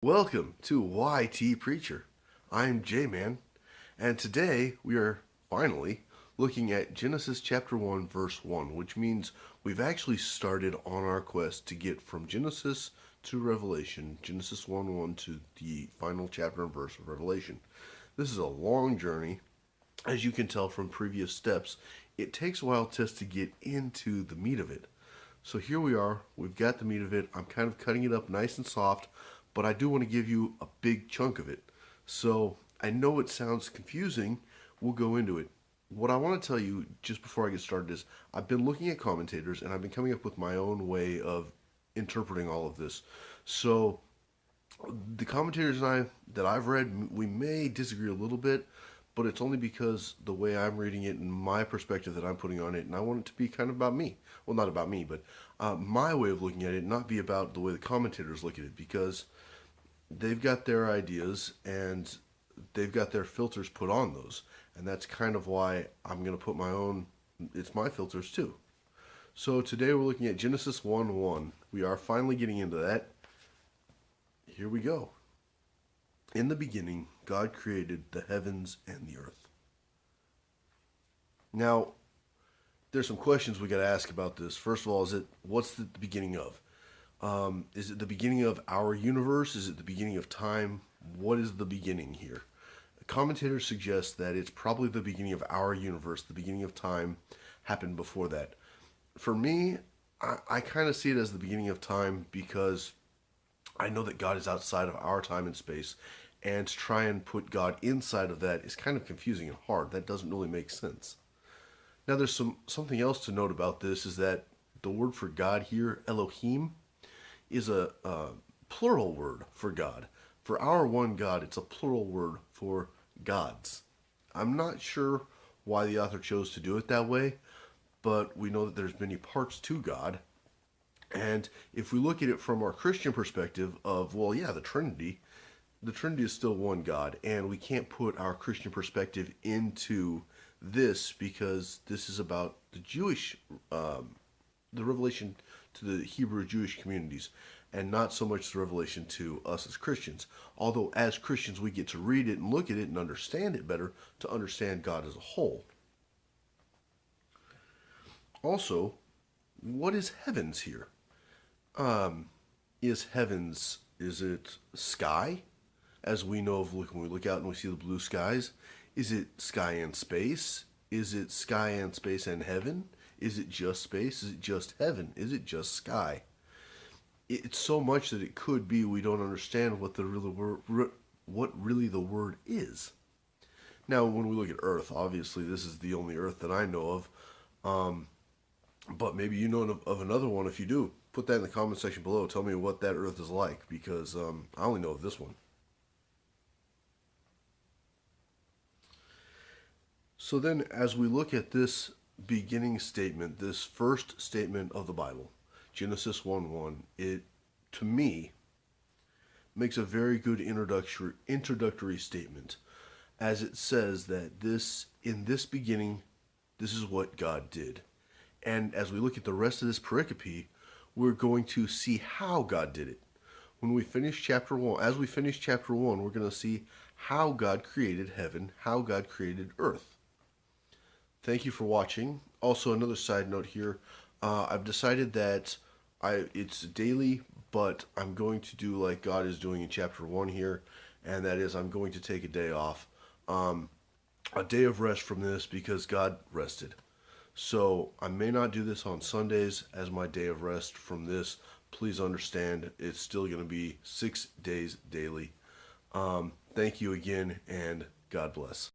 Welcome to YT Preacher. I'm J-Man, and today we are finally looking at Genesis chapter 1 verse 1, which means we've actually started on our quest to get from Genesis to Revelation, Genesis 1:1 to the final chapter and verse of Revelation. This is a long journey. As you can tell from previous steps, it takes a while just to get into the meat of it. So here we are, we've got the meat of it. I'm kind of cutting it up nice and soft, but I do want to give you a big chunk of it. So I know it sounds confusing. We'll go into it. What I want to tell you just before I get started is I've been looking at commentators and I've been coming up with my own way of interpreting all of this. So the commentators and I that I've read, we may disagree a little bit, but it's only because the way I'm reading it and my perspective that I'm putting on it, and I want it to be kind of about me. Well, not about me, but my way of looking at it, not be about the way the commentators look at it, because they've got their ideas and they've got their filters put on those, and that's kind of why I'm going to put my own. It's my filters too. So today we're looking at Genesis 1:1. We are finally getting into that. Here we go. In the beginning, God created the heavens and the earth. Now, there's some questions we got to ask about this. First of all, what's the beginning of? Is it the beginning of our universe? Is it the beginning of time? What is the beginning here? Commentators suggest that it's probably the beginning of our universe. The beginning of time happened before that. For me, I kind of see it as the beginning of time because I know that God is outside of our time and space, and to try and put God inside of that is kind of confusing and hard. That doesn't really make sense. Now, there's something else to note about this is that the word for God here, Elohim, is a plural word for God. For our one God, it's a plural word for gods. I'm not sure why the author chose to do it that way, but we know that there's many parts to God. And if we look at it from our Christian perspective of, well, yeah, the Trinity is still one God, and we can't put our Christian perspective into this because this is about the Jewish, the revelation to the Hebrew Jewish communities, and not so much the revelation to us as Christians. Although as Christians we get to read it and look at it and understand it better to understand God as a whole. Also, what is heavens here? Is heavens, is it sky? As we know of when we look out and we see the blue skies, is it sky and space? Is it sky and space and heaven? Is it just space? Is it just heaven? Is it just sky? It's so much that it could be we don't understand what really the word is. Now, when we look at Earth, obviously this is the only Earth that I know of. But maybe you know of another one. If you do, put that in the comment section below. Tell me what that Earth is like, because I only know of this one. So then, as we look at this beginning statement, this first statement of the Bible, Genesis 1:1, it, to me, makes a very good introductory statement, as it says that in this beginning, this is what God did. And as we look at the rest of this pericope, we're going to see how God did it. When we finish chapter 1, as we finish chapter 1, we're going to see how God created heaven, how God created earth. Thank you for watching. Also, another side note here, I've decided that it's daily, but I'm going to do like God is doing in chapter 1 here, and that is I'm going to take a day off, a day of rest from this because God rested. So I may not do this on Sundays as my day of rest from this. Please understand, it's still going to be 6 days daily. Thank you again, and God bless.